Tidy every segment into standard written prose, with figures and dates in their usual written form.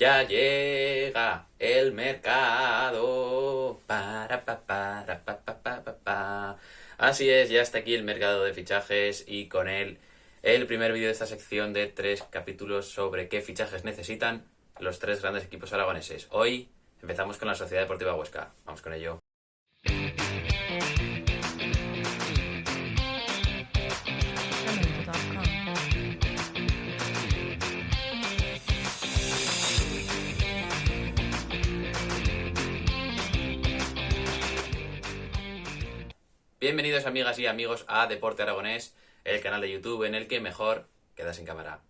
Ya llega el mercado. Para. Así es, ya está aquí el mercado de fichajes y con él el primer vídeo de esta sección de 3 capítulos sobre qué fichajes necesitan los 3 grandes equipos aragoneses. Hoy empezamos con la Sociedad Deportiva Huesca. Vamos con ello. Bienvenidos amigas y amigos a Deporte Aragonés, el canal de YouTube en el que mejor quedas en cámara.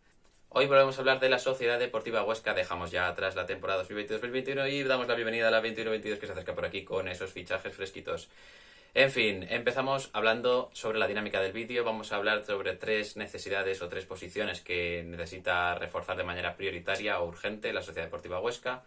Hoy volvemos a hablar de la Sociedad Deportiva Huesca, dejamos ya atrás la temporada 2022-2021 y damos la bienvenida a la 21-22 que se acerca por aquí con esos fichajes fresquitos. En fin, empezamos hablando sobre la dinámica del vídeo, vamos a hablar sobre 3 necesidades o 3 posiciones que necesita reforzar de manera prioritaria o urgente la Sociedad Deportiva Huesca.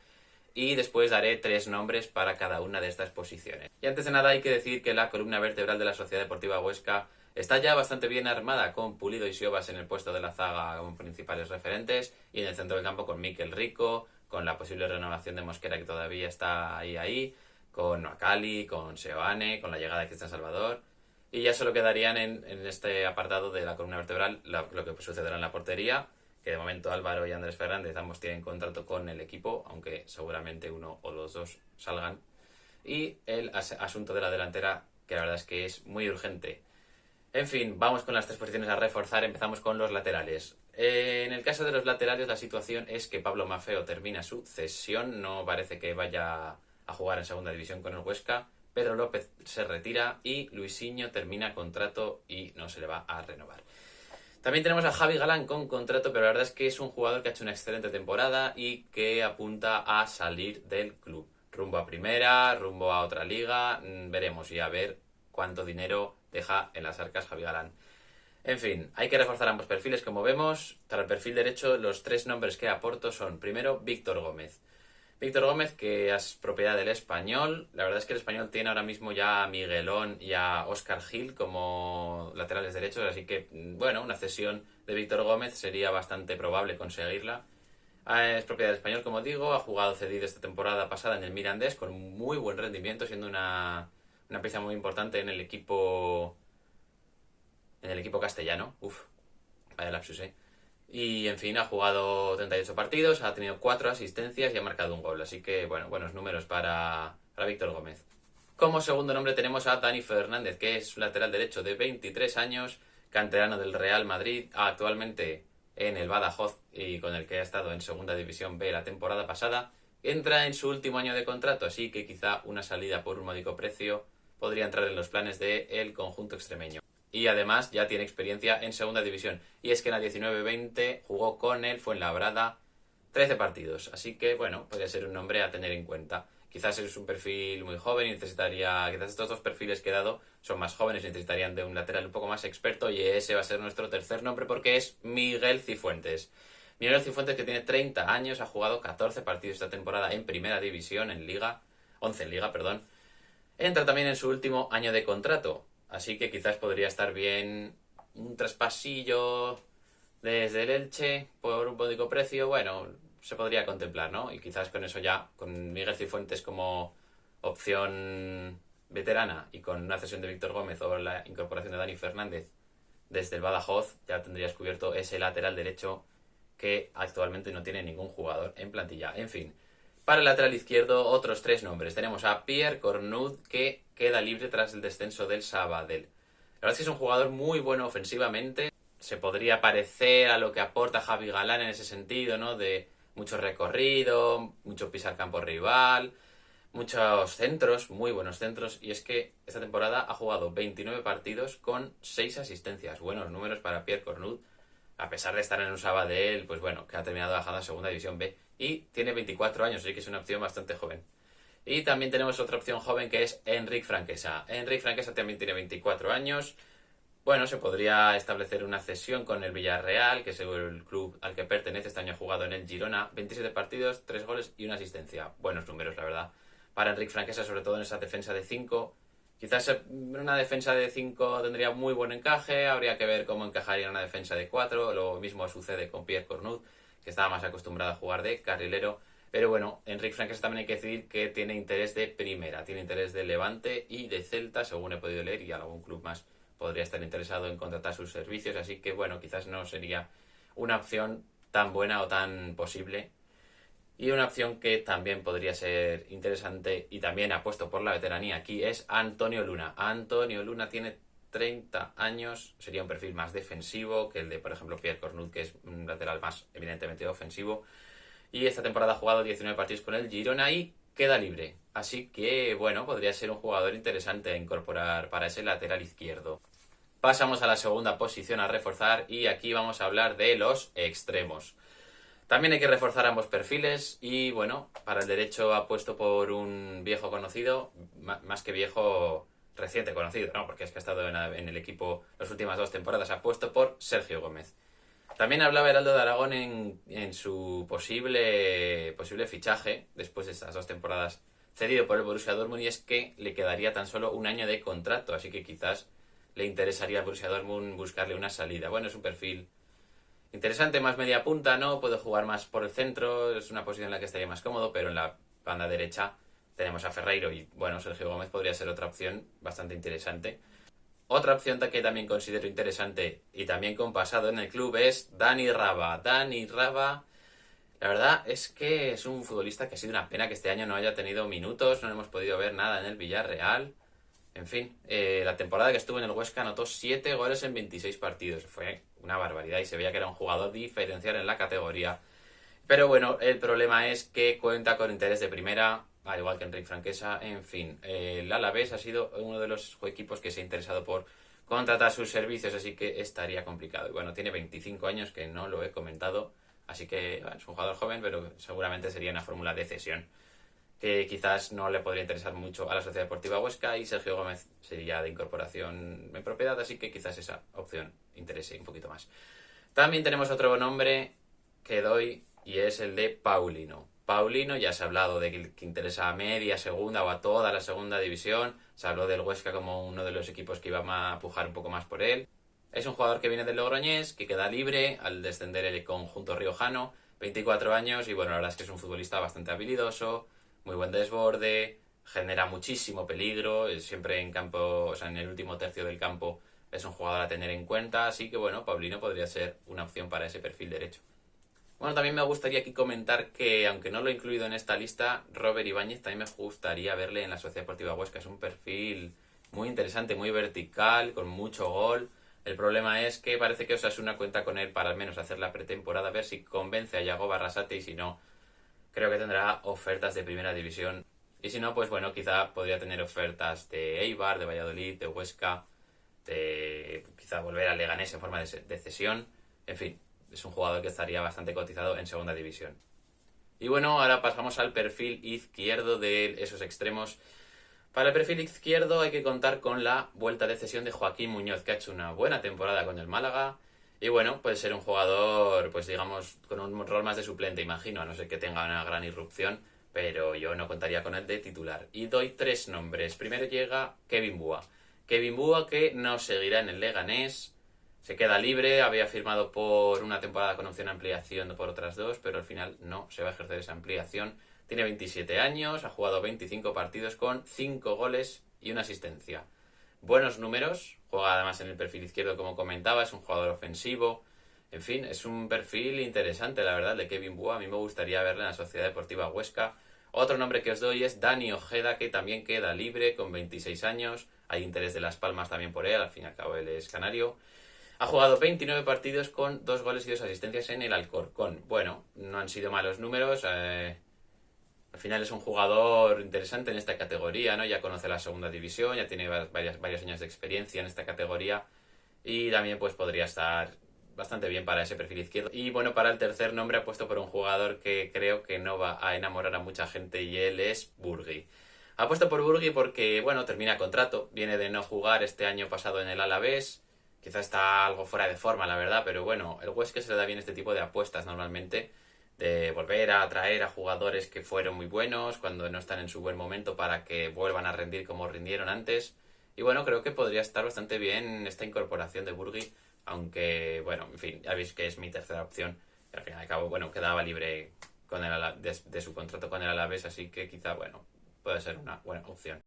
Y después daré 3 nombres para cada una de estas posiciones. Y antes de nada hay que decir que la columna vertebral de la Sociedad Deportiva Huesca está ya bastante bien armada, con Pulido y Siobas en el puesto de la zaga como principales referentes, y en el centro del campo con Mikel Rico, con la posible renovación de Mosquera que todavía está ahí, con Macali, con Seoane, con la llegada de Cristian Salvador. Y ya solo quedarían en este apartado de la columna vertebral lo que sucederá en la portería, que de momento Álvaro y Andrés Fernández ambos tienen contrato con el equipo, aunque seguramente uno o los dos salgan. Y el asunto de la delantera, que la verdad es que es muy urgente. En fin, vamos con las 3 posiciones a reforzar. Empezamos con los laterales. En el caso de los laterales, la situación es que Pablo Maffeo termina su cesión. No parece que vaya a jugar en segunda división con el Huesca. Pedro López se retira y Luisinho termina contrato y no se le va a renovar. También tenemos a Javi Galán con contrato, pero la verdad es que es un jugador que ha hecho una excelente temporada y que apunta a salir del club. Rumbo a primera, rumbo a otra liga, veremos y a ver cuánto dinero deja en las arcas Javi Galán. En fin, hay que reforzar ambos perfiles, como vemos. Para el perfil derecho, los 3 nombres que aporto son, primero, Víctor Gómez. Víctor Gómez, que es propiedad del Español. La verdad es que el Español tiene ahora mismo ya a Miguelón y a Óscar Gil como laterales derechos, así que, bueno, una cesión de Víctor Gómez sería bastante probable conseguirla. Es propiedad del Español, como digo, ha jugado cedido esta temporada pasada en el Mirandés con muy buen rendimiento, siendo una pieza muy importante en el equipo castellano. Vaya lapsus, Y en fin, ha jugado 38 partidos, ha tenido 4 asistencias y ha marcado un gol. Así que, bueno, buenos números para Víctor Gómez. Como segundo nombre tenemos a Dani Fernández, que es un lateral derecho de 23 años, canterano del Real Madrid, actualmente en el Badajoz y con el que ha estado en Segunda División B la temporada pasada. Entra en su último año de contrato, así que quizá una salida por un módico precio podría entrar en los planes del conjunto extremeño. Y además ya tiene experiencia en segunda división. Y es que en la 19-20 jugó con el Fuenlabrada 13 partidos. Así que, bueno, podría ser un nombre a tener en cuenta. Quizás es un perfil muy joven y necesitaría... Quizás estos 2 perfiles que he dado son más jóvenes y necesitarían de un lateral un poco más experto. Y ese va a ser nuestro tercer nombre porque es Miguel Cifuentes. Miguel Cifuentes, que tiene 30 años, ha jugado 14 partidos esta temporada en primera división, en Liga... 11 en Liga, perdón. Entra también en su último año de contrato. Así que quizás podría estar bien un traspasillo desde el Elche por un módico precio. Bueno, se podría contemplar, ¿no? Y quizás con eso ya, con Miguel Cifuentes como opción veterana y con una cesión de Víctor Gómez o la incorporación de Dani Fernández desde el Badajoz, ya tendrías cubierto ese lateral derecho que actualmente no tiene ningún jugador en plantilla. En fin, para el lateral izquierdo, otros 3 nombres. Tenemos a Pierre Cornud, que queda libre tras el descenso del Sabadell. La verdad es que es un jugador muy bueno ofensivamente. Se podría parecer a lo que aporta Javi Galán en ese sentido, ¿no? De mucho recorrido, mucho pisar campo rival, muchos centros, muy buenos centros. Y es que esta temporada ha jugado 29 partidos con 6 asistencias. Buenos números para Pierre Cornud. A pesar de estar en un Sabadell, pues bueno, que ha terminado bajando a Segunda División B. Y tiene 24 años, así que es una opción bastante joven. Y también tenemos otra opción joven que es Enric Franquesa. Enric Franquesa también tiene 24 años. Bueno, se podría establecer una cesión con el Villarreal, que es el club al que pertenece. Este año ha jugado en el Girona. 27 partidos, 3 goles y una asistencia. Buenos números, la verdad. Para Enric Franquesa, sobre todo en esa defensa de 5. Quizás una defensa de 5 tendría muy buen encaje. Habría que ver cómo encajaría una defensa de 4. Lo mismo sucede con Pierre Cornud, que estaba más acostumbrado a jugar de carrilero. Pero bueno, Enric Franquesa también hay que decir que tiene interés de primera, tiene interés de Levante y de Celta, según he podido leer, y algún club más podría estar interesado en contratar sus servicios, así que bueno, quizás no sería una opción tan buena o tan posible. Y una opción que también podría ser interesante y también apuesto por la veteranía aquí es Antonio Luna. Antonio Luna tiene 30 años, sería un perfil más defensivo que el de, por ejemplo, Pierre Cornut, que es un lateral más evidentemente ofensivo. Y esta temporada ha jugado 19 partidos con el Girona y queda libre. Así que, bueno, podría ser un jugador interesante a incorporar para ese lateral izquierdo. Pasamos a la segunda posición a reforzar y aquí vamos a hablar de los extremos. También hay que reforzar ambos perfiles y, bueno, para el derecho ha puesto por un viejo conocido, más que viejo, reciente conocido, ¿no? Porque es que ha estado en el equipo las últimas 2 temporadas, ha puesto por Sergio Gómez. También hablaba Heraldo de Aragón en su posible fichaje, después de estas 2 temporadas cedido por el Borussia Dortmund, y es que le quedaría tan solo un año de contrato, así que quizás le interesaría al Borussia Dortmund buscarle una salida. Bueno, es un perfil interesante, más media punta, ¿no? Puede jugar más por el centro, es una posición en la que estaría más cómodo, pero en la banda derecha tenemos a Ferreiro y, bueno, Sergio Gómez podría ser otra opción bastante interesante. Otra opción que también considero interesante y también con pasado en el club es Dani Raba. Dani Raba, la verdad es que es un futbolista que ha sido una pena que este año no haya tenido minutos, no hemos podido ver nada en el Villarreal. En fin, la temporada que estuvo en el Huesca anotó 7 goles en 26 partidos. Fue una barbaridad y se veía que era un jugador diferencial en la categoría. Pero bueno, el problema es que cuenta con interés de primera, al igual que Enric Franquesa. En fin, el Alavés ha sido uno de los equipos que se ha interesado por contratar sus servicios, así que estaría complicado. Y bueno, tiene 25 años, que no lo he comentado, así que bueno, es un jugador joven, pero seguramente sería una fórmula de cesión que quizás no le podría interesar mucho a la Sociedad Deportiva Huesca, y Sergio Gómez sería de incorporación en propiedad, así que quizás esa opción interese un poquito más. También tenemos otro nombre que doy y es el de Paulino. Paulino, ya se ha hablado de que interesa a media, segunda o a toda la segunda división. Se habló del Huesca como uno de los equipos que iba a pujar un poco más por él. Es un jugador que viene del Logroñés, que queda libre al descender el conjunto riojano, 24 años, y bueno, la verdad es que es un futbolista bastante habilidoso, muy buen desborde, genera muchísimo peligro, siempre en campo, o sea, en el último tercio del campo es un jugador a tener en cuenta, así que bueno, Paulino podría ser una opción para ese perfil derecho. Bueno, también me gustaría aquí comentar que, aunque no lo he incluido en esta lista, Robert Ibáñez también me gustaría verle en la Sociedad Deportiva Huesca. Es un perfil muy interesante, muy vertical, con mucho gol. El problema es que parece que Osasuna cuenta con él para al menos hacer la pretemporada, a ver si convence a Yago Barrasate, y si no, creo que tendrá ofertas de primera división. Y si no, pues bueno, quizá podría tener ofertas de Eibar, de Valladolid, de Huesca, de quizá volver al Leganés en forma de cesión. En fin, es un jugador que estaría bastante cotizado en segunda división. Y bueno, ahora pasamos al perfil izquierdo de esos extremos. Para el perfil izquierdo hay que contar con la vuelta de cesión de Joaquín Muñoz, que ha hecho una buena temporada con el Málaga. Y bueno, puede ser un jugador, pues digamos, con un rol más de suplente, imagino, a no ser que tenga una gran irrupción, pero yo no contaría con él de titular. Y doy 3 nombres. Primero llega Kevin Bua. Kevin Bua, que no seguirá en el Leganés, se queda libre, había firmado por una temporada con opción a ampliación por otras 2, pero al final no se va a ejercer esa ampliación. Tiene 27 años, ha jugado 25 partidos con 5 goles y una asistencia. Buenos números, juega además en el perfil izquierdo como comentaba, es un jugador ofensivo. En fin, es un perfil interesante, la verdad, de Kevin Bua. A mí me gustaría verle en la Sociedad Deportiva Huesca. Otro nombre que os doy es Dani Ojeda, que también queda libre con 26 años. Hay interés de Las Palmas también por él, al fin y al cabo él es canario. Ha jugado 29 partidos con 2 goles y 2 asistencias en el Alcorcón. Bueno, no han sido malos números. Al final es un jugador interesante en esta categoría, ¿no? Ya conoce la segunda división, ya tiene varios años de experiencia en esta categoría, y también pues podría estar bastante bien para ese perfil izquierdo. Y bueno, para el tercer nombre ha puesto por un jugador que creo que no va a enamorar a mucha gente, y él es Burgui. Ha puesto por Burgui porque, bueno, termina contrato, viene de no jugar este año pasado en el Alavés. Quizá está algo fuera de forma, la verdad, pero bueno, el Huesca se le da bien este tipo de apuestas normalmente, de volver a atraer a jugadores que fueron muy buenos cuando no están en su buen momento para que vuelvan a rendir como rindieron antes. Y bueno, creo que podría estar bastante bien esta incorporación de Burgui, aunque, bueno, en fin, ya veis que es mi tercera opción. Y al fin y al cabo, bueno, quedaba libre con de su contrato con el Alavés, así que quizá, bueno, puede ser una buena opción.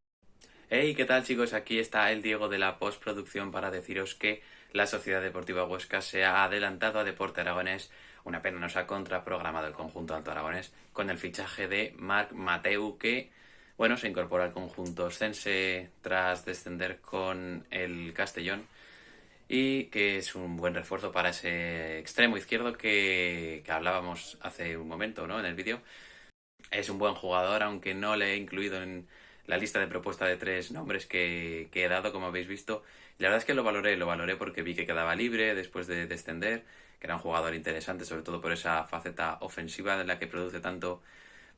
Hey, ¿qué tal, chicos? Aquí está el Diego de la postproducción para deciros que la Sociedad Deportiva Huesca se ha adelantado a Deporte Aragonés. Una pena, nos ha contraprogramado el conjunto Alto Aragonés con el fichaje de Marc Mateu, que, bueno, se incorpora al conjunto oscense tras descender con el Castellón y que es un buen refuerzo para ese extremo izquierdo que hablábamos hace un momento, ¿no? En el vídeo. Es un buen jugador, aunque no le he incluido en la lista de propuesta de 3 nombres que he dado, como habéis visto. La verdad es que lo valoré porque vi que quedaba libre después de descender, que era un jugador interesante, sobre todo por esa faceta ofensiva de la que produce tanto.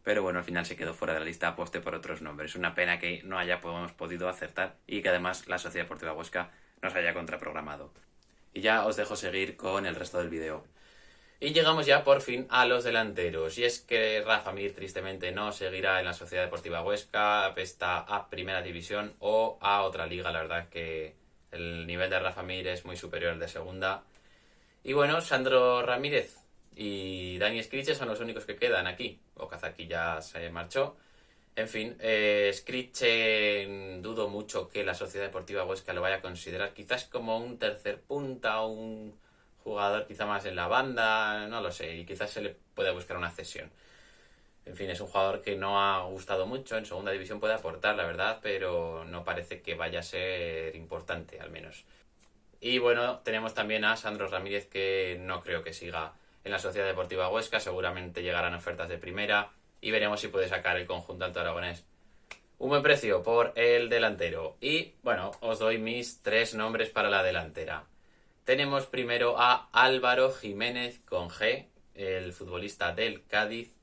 Pero bueno, al final se quedó fuera de la lista, aposté por otros nombres. Una pena que no hayamos podido acertar y que además la Sociedad Deportiva Huesca nos haya contraprogramado. Y ya os dejo seguir con el resto del vídeo. Y llegamos ya por fin a los delanteros. Y es que Rafa Mir tristemente no seguirá en la Sociedad Deportiva Huesca, apesta a Primera División o a otra liga. La verdad es que el nivel de Rafa Mir es muy superior al de Segunda. Y bueno, Sandro Ramírez y Dani Scriche son los únicos que quedan aquí. Okazaki ya se marchó. En fin, Scriche dudo mucho que la Sociedad Deportiva Huesca lo vaya a considerar. Quizás como un tercer punta o un jugador quizá más en la banda, no lo sé, y quizás se le puede buscar una cesión. En fin, es un jugador que no ha gustado mucho, en segunda división puede aportar, la verdad, pero no parece que vaya a ser importante, al menos. Y bueno, tenemos también a Sandro Ramírez, que no creo que siga en la Sociedad Deportiva Huesca, seguramente llegarán ofertas de primera y veremos si puede sacar el conjunto alto aragonés. Un buen precio por el delantero. Y bueno, os doy mis 3 nombres para la delantera. Tenemos primero a Álvaro Jiménez con G, el futbolista del Cádiz,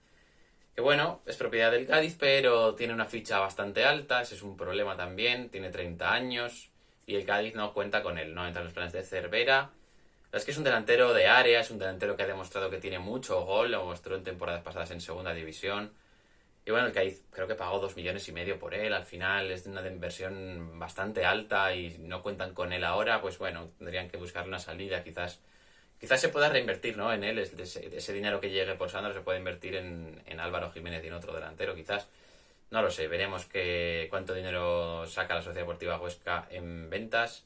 que bueno, es propiedad del Cádiz, pero tiene una ficha bastante alta, ese es un problema también, tiene 30 años y el Cádiz no cuenta con él, no entra en los planes de Cervera. Es que es un delantero de área, es un delantero que ha demostrado que tiene mucho gol, lo mostró en temporadas pasadas en segunda división. Y bueno, el Cádiz creo que pagó 2,5 millones por él. Al final es una inversión bastante alta y no cuentan con él ahora. Pues bueno, tendrían que buscar una salida. Quizás se pueda reinvertir, ¿no? En él. Ese dinero que llegue por Sandro se puede invertir en Álvaro Jiménez y en otro delantero, quizás. No lo sé. Veremos cuánto dinero saca la Sociedad Deportiva Huesca en ventas.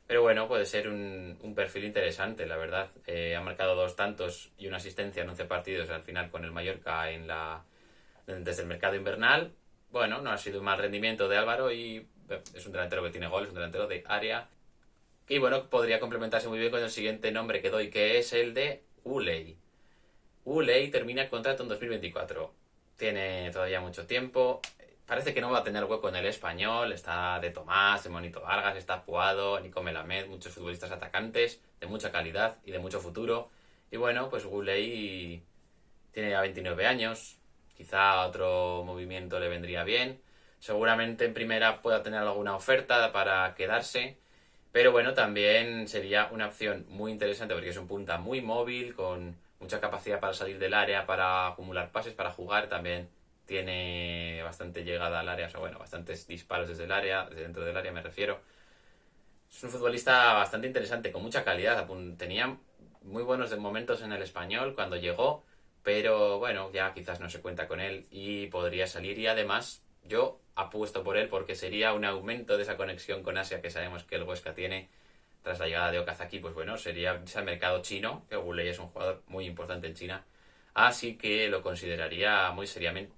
Pero bueno, puede ser un perfil interesante, la verdad. Ha marcado 2 tantos y una asistencia en 11 partidos al final con el Mallorca desde el mercado invernal. Bueno, no ha sido un mal rendimiento de Álvaro y es un delantero que tiene gol, es un delantero de área. Y bueno, podría complementarse muy bien con el siguiente nombre que doy, que es el de Uley. Uley termina el contrato en 2024. Tiene todavía mucho tiempo. Parece que no va a tener hueco en el español. Está de Tomás, de Monito Vargas, está Puado, Nico Melamed, muchos futbolistas atacantes de mucha calidad y de mucho futuro. Y bueno, pues Uley tiene ya 29 años. Quizá otro movimiento le vendría bien. Seguramente en primera pueda tener alguna oferta para quedarse. Pero bueno, también sería una opción muy interesante porque es un punta muy móvil, con mucha capacidad para salir del área, para acumular pases, para jugar. También tiene bastante llegada al área, o sea, bueno, bastantes disparos desde el área, desde dentro del área me refiero. Es un futbolista bastante interesante, con mucha calidad. Tenía muy buenos momentos en el español cuando llegó, pero bueno, ya quizás no se cuenta con él y podría salir. Y además, yo apuesto por él porque sería un aumento de esa conexión con Asia que sabemos que el Huesca tiene tras la llegada de Okazaki. Pues bueno, sería ese mercado chino, que Guley es un jugador muy importante en China, así que lo consideraría muy seriamente.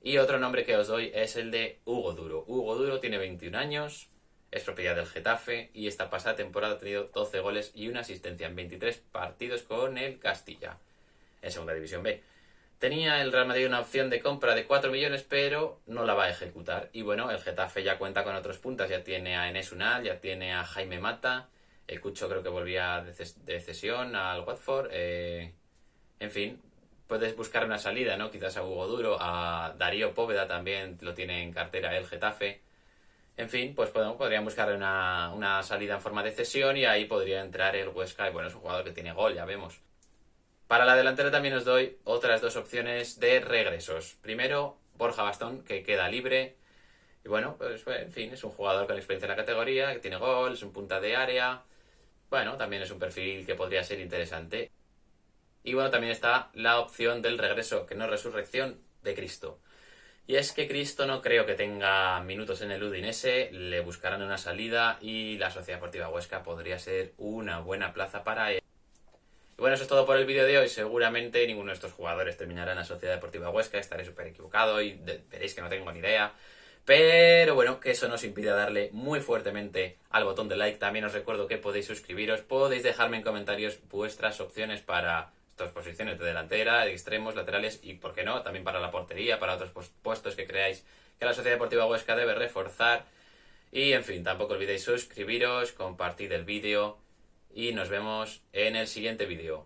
Y otro nombre que os doy es el de Hugo Duro. Hugo Duro tiene 21 años, es propiedad del Getafe y esta pasada temporada ha tenido 12 goles y una asistencia en 23 partidos con el Castilla, en Segunda División B. Tenía el Real Madrid una opción de compra de 4 millones, pero no la va a ejecutar. Y bueno, el Getafe ya cuenta con otros puntas, ya tiene a Enes Unal, ya tiene a Jaime Mata, el Cucho creo que volvía de cesión al Watford, en fin, puedes buscar una salida, ¿no? Quizás a Hugo Duro, a Darío Póveda también lo tiene en cartera el Getafe. En fin, pues podrían buscar una salida en forma de cesión y ahí podría entrar el Huesca. Y bueno, es un jugador que tiene gol, ya vemos. Para la delantera también os doy otras 2 opciones de regresos. Primero, Borja Bastón, que queda libre. Y bueno, pues en fin, es un jugador con experiencia en la categoría, que tiene gol, es un punta de área. Bueno, también es un perfil que podría ser interesante. Y bueno, también está la opción del regreso, que no es resurrección, de Cristo. Y es que Cristo no creo que tenga minutos en el Udinese, le buscarán una salida y la Sociedad Deportiva Huesca podría ser una buena plaza para él. Y bueno, eso es todo por el vídeo de hoy. Seguramente ninguno de estos jugadores terminará en la Sociedad Deportiva Huesca, estaré súper equivocado y veréis que no tengo ni idea. Pero bueno, que eso no os impida darle muy fuertemente al botón de like. También os recuerdo que podéis suscribiros, podéis dejarme en comentarios vuestras opciones para estas posiciones de delantera, de extremos, laterales y, por qué no, también para la portería, para otros puestos que creáis que la Sociedad Deportiva Huesca debe reforzar. Y en fin, tampoco olvidéis suscribiros, compartid el vídeo y nos vemos en el siguiente vídeo.